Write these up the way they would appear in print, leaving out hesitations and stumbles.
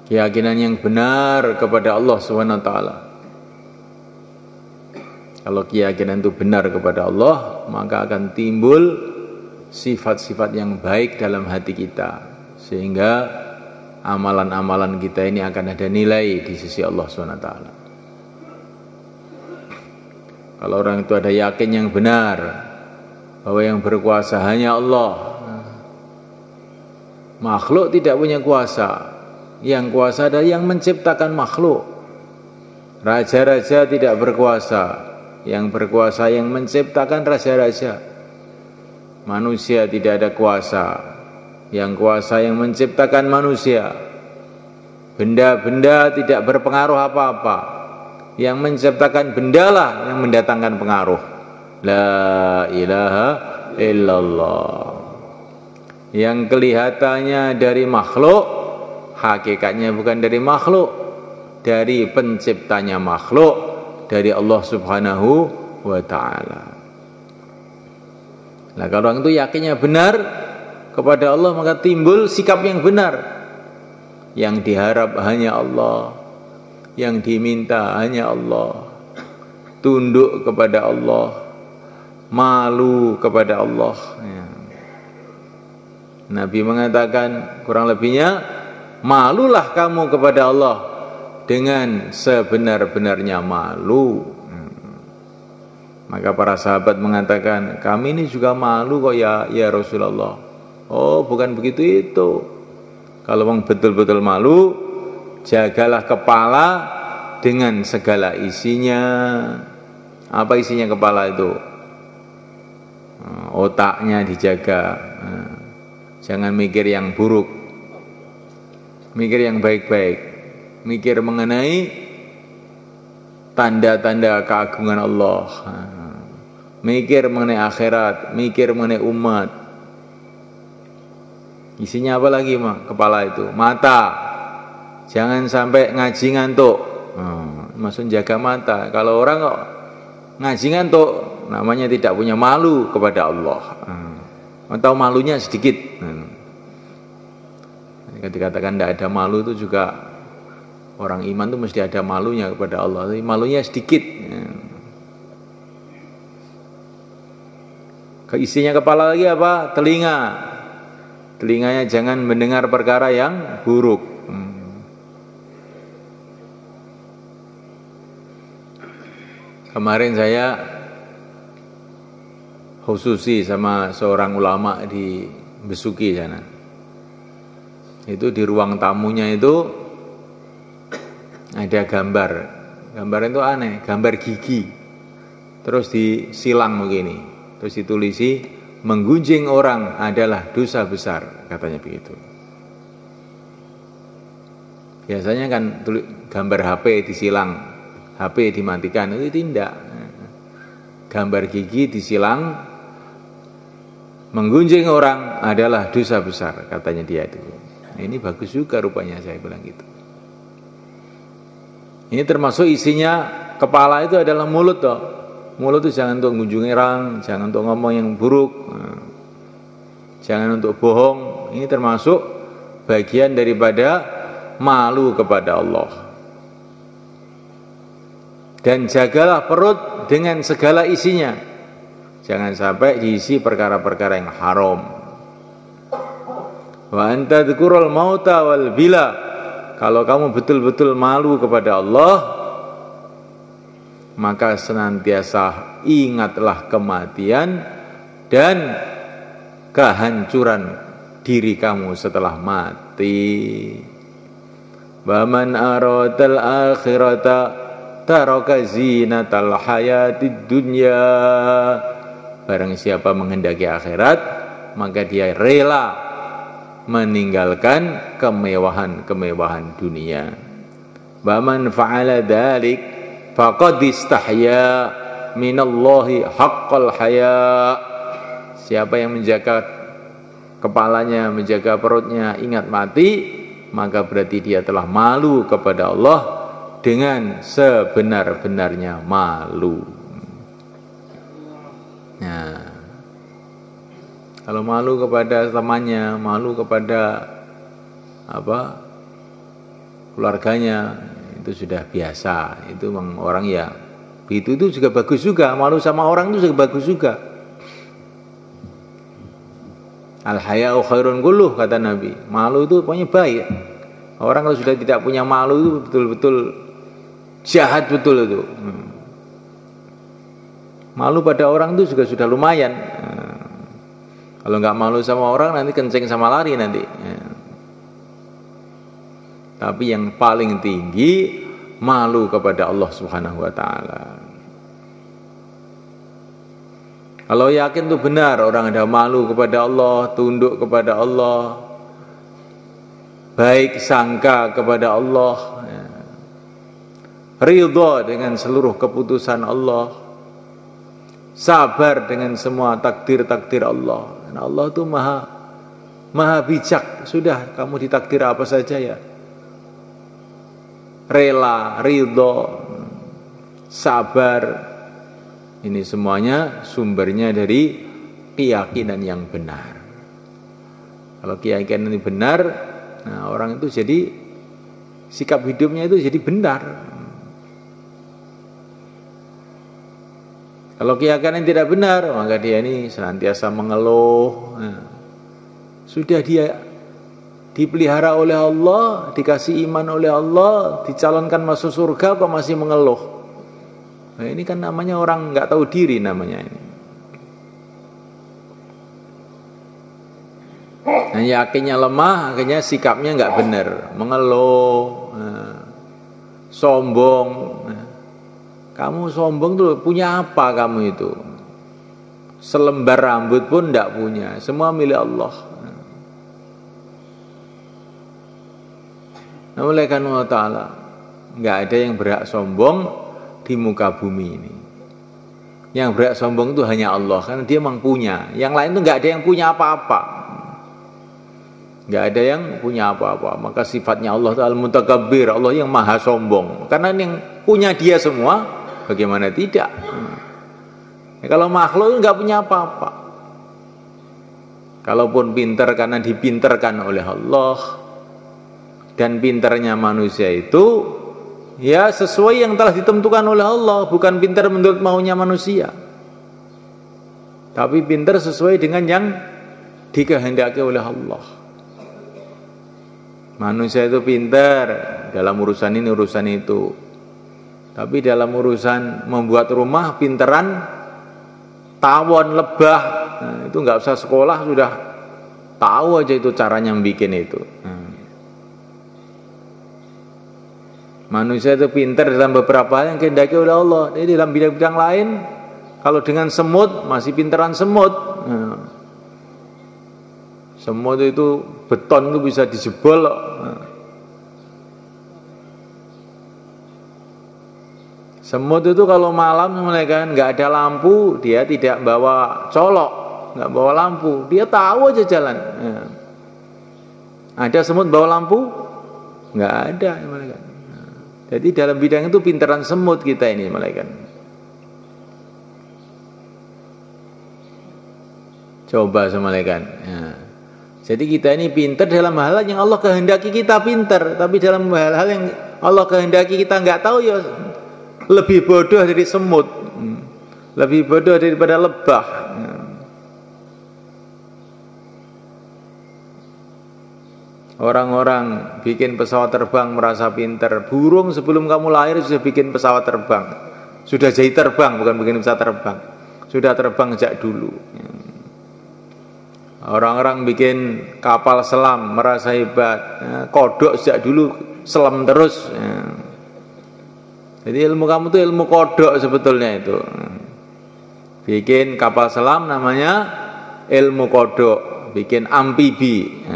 keyakinan yang benar kepada Allah Subhanahu wa taala. Kalau keyakinan itu benar kepada Allah, maka akan timbul sifat-sifat yang baik dalam hati kita, sehingga amalan-amalan kita ini akan ada nilai di sisi Allah Subhanahu wa taala. Kalau orang itu ada yakin yang benar bahwa yang berkuasa hanya Allah, makhluk tidak punya kuasa. Yang kuasa adalah yang menciptakan makhluk. Raja-raja tidak berkuasa. Yang berkuasa yang menciptakan raja-raja. Manusia tidak ada kuasa. Yang kuasa yang menciptakan manusia. Benda-benda tidak berpengaruh apa-apa. Yang menciptakan bendalah yang mendatangkan pengaruh. La ilaha illallah. Yang kelihatannya dari makhluk, hakikatnya bukan dari makhluk, dari penciptanya makhluk, dari Allah Subhanahu wa ta'ala. Nah, kalau orang itu yakinnya benar kepada Allah, maka timbul sikap yang benar. Yang diharap hanya Allah, yang diminta hanya Allah, tunduk kepada Allah, malu kepada Allah. Ya. Nabi mengatakan kurang lebihnya, malulah kamu kepada Allah dengan sebenar-benarnya malu. Maka para sahabat mengatakan, kami ini juga malu kok ya Rasulullah. Oh, bukan begitu itu. Kalau memang betul-betul malu, jagalah kepala dengan segala isinya. Apa isinya kepala itu? Otaknya dijaga. Jangan mikir yang buruk, mikir yang baik-baik. Mikir mengenai tanda-tanda keagungan Allah, mikir mengenai akhirat, mikir mengenai umat. Isinya apa lagi kepala itu? Mata, jangan sampai ngaji ngantuk. Maksud jaga mata. Kalau orang kok ngaji ngantuk, namanya tidak punya malu kepada Allah, atau malunya sedikit. Dikatakan tidak ada malu itu juga orang iman itu mesti ada malunya kepada Allah, tapi malunya sedikit. Isinya kepala lagi apa? Telinga. Telinganya jangan mendengar perkara yang buruk. Kemarin saya khususi sama seorang ulama di Besuki sana. Itu di ruang tamunya itu ada gambar. Gambar itu aneh, gambar gigi. Terus disilang begini. Terus ditulisi, menggunjing orang adalah dosa besar, katanya begitu. Biasanya kan gambar HP disilang, HP dimatikan, itu tidak. Gambar gigi disilang, menggunjing orang adalah dosa besar, katanya dia itu. Ini bagus juga rupanya, saya bilang gitu. Ini termasuk isinya kepala itu adalah mulut toh. Mulut itu jangan untuk mengunjungi orang, jangan untuk ngomong yang buruk, jangan untuk bohong. Ini termasuk bagian daripada malu kepada Allah. Dan jagalah perut dengan segala isinya. Jangan sampai diisi perkara-perkara yang haram. Wa anta dzkurul mauta wal bila. Kalau kamu betul-betul malu kepada Allah, maka senantiasa ingatlah kematian dan kehancuran diri kamu setelah mati. Wa man aradal akhirata taraka zinatal hayatid dunya. Barang siapa menghendaki akhirat, maka dia rela meninggalkan kemewahan-kemewahan dunia. Wa man fa'ala dzalik faqad istahya minallahi haqqal haya. Siapa yang menjaga kepalanya, menjaga perutnya, ingat mati, maka berarti dia telah malu kepada Allah dengan sebenar-benarnya malu. Nah, kalau malu kepada temannya, malu kepada keluarganya, itu sudah biasa. Itu memang orang ya itu juga bagus juga, malu sama orang itu juga bagus juga. Al-haya'u khairun kulluh, kata Nabi. Malu itu pokoknya baik. Orang kalau sudah tidak punya malu itu betul-betul jahat betul itu. Malu pada orang itu juga sudah lumayan. Kalau nggak malu sama orang nanti kencing sama lari nanti. Tapi yang paling tinggi malu kepada Allah Subhanahu wa taala. Kalau yakin itu benar orang ada malu kepada Allah, tunduk kepada Allah, baik sangka kepada Allah, ridha dengan seluruh keputusan Allah, sabar dengan semua takdir-takdir Allah. Karena Allah itu maha bijak. Sudah kamu ditakdir apa saja ya, rela, ridha, sabar. Ini semuanya sumbernya dari keyakinan yang benar. Kalau keyakinan ini benar, nah orang itu jadi sikap hidupnya itu jadi benar. Kalau keyakinan tidak benar, maka dia ini senantiasa mengeluh. Nah, sudah dia dipelihara oleh Allah, dikasih iman oleh Allah, dicalonkan masuk surga kok masih mengeluh. Nah, ini kan namanya orang nggak tahu diri namanya ini. Nah, yakinnya lemah, akhirnya sikapnya nggak benar, mengeluh, sombong. Kamu sombong tuh punya apa kamu itu? Selembar rambut pun nggak punya, semua milik Allah. Nah, oleh karena Allah Ta'ala nggak ada yang berhak sombong di muka bumi ini. Yang berhak sombong itu hanya Allah, karena dia memang punya. Yang lain itu nggak ada yang punya apa-apa. Nggak ada yang punya apa-apa. Maka sifatnya Allah itu al-mutakabbir, Allah yang maha sombong. Karena yang punya dia semua, bagaimana tidak? Ya, kalau makhluk itu nggak punya apa-apa. Kalaupun pintar karena dipintarkan oleh Allah, dan pintarnya manusia itu ya sesuai yang telah ditentukan oleh Allah, bukan pintar menurut maunya manusia, tapi pintar sesuai dengan yang dikehendaki oleh Allah. Manusia itu pintar dalam urusan ini urusan itu, tapi dalam urusan membuat rumah pinteran tawon lebah, nah, itu nggak usah sekolah sudah tahu aja itu caranya bikin itu. Manusia itu pintar dalam beberapa hal yang kehendaki oleh Allah. Jadi dalam bidang-bidang lain, kalau dengan semut masih pintaran semut. Nah, semut itu beton itu bisa dijebol. Nah, semut itu kalau malam mereka nggak ada lampu, dia tidak bawa colok, nggak bawa lampu, dia tahu aja jalan. Nah, ada semut bawa lampu? Nggak ada mereka. Jadi dalam bidang itu pintaran semut kita ini malaikat. Coba sama malaikat. Ya. Jadi kita ini pintar dalam hal yang Allah kehendaki kita pintar, tapi dalam hal-hal yang Allah kehendaki kita nggak tahu ya lebih bodoh dari semut, lebih bodoh daripada lebah. Ya. Orang-orang bikin pesawat terbang merasa pintar. Burung sebelum kamu lahir sudah bikin pesawat terbang. Sudah jadi terbang, bukan bikin pesawat terbang. Sudah terbang sejak dulu. Orang-orang bikin kapal selam merasa hebat. Kodok sejak dulu selam terus. Jadi ilmu kamu itu ilmu kodok sebetulnya itu. Bikin kapal selam namanya ilmu kodok. Bikin amfibi.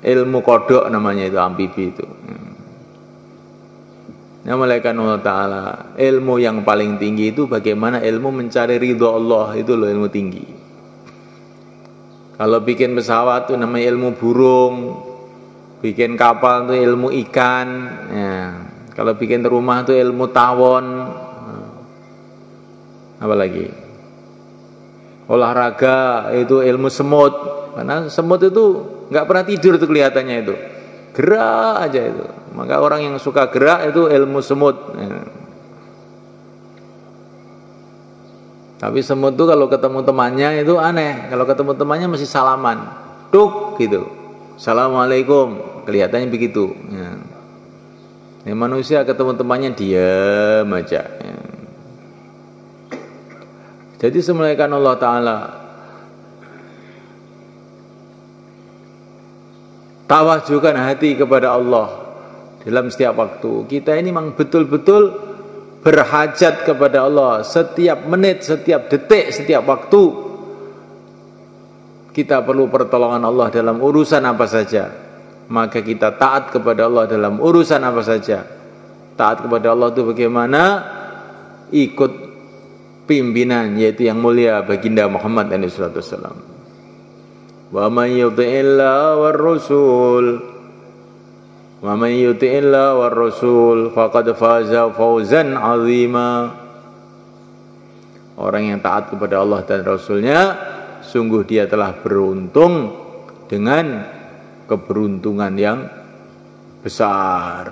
Ilmu kodok namanya itu, amfibi itu. Nah, malaikat Allah Ta'ala, ilmu yang paling tinggi itu bagaimana ilmu mencari ridho Allah, itu loh ilmu tinggi. Kalau bikin pesawat itu namanya ilmu burung, bikin kapal itu ilmu ikan, ya. Kalau bikin rumah itu ilmu tawon, apa lagi? Olahraga itu ilmu semut, karena semut itu nggak pernah tidur tuh kelihatannya itu. gerak aja itu. Maka orang yang suka gerak itu ilmu semut. Tapi semut itu kalau ketemu temannya itu aneh. Kalau ketemu temannya mesti salaman, tuk gitu, assalamualaikum, kelihatannya begitu. Manusia ketemu temannya diam aja. Jadi semuliakan Allah Ta'ala, tawajjuhkan hati kepada Allah dalam setiap waktu. Kita ini memang betul-betul berhajat kepada Allah. Setiap menit, setiap detik, setiap waktu kita perlu pertolongan Allah dalam urusan apa saja. Maka kita taat kepada Allah dalam urusan apa saja. Taat kepada Allah itu bagaimana? Ikut pimpinan, yaitu yang mulia baginda Muhammad SAW. Wa man yuti'illah war rasul, wa man yuti'illah war rasul faqad faza fawzan 'azima. Orang yang taat kepada Allah dan Rasulnya, sungguh dia telah beruntung dengan keberuntungan yang besar.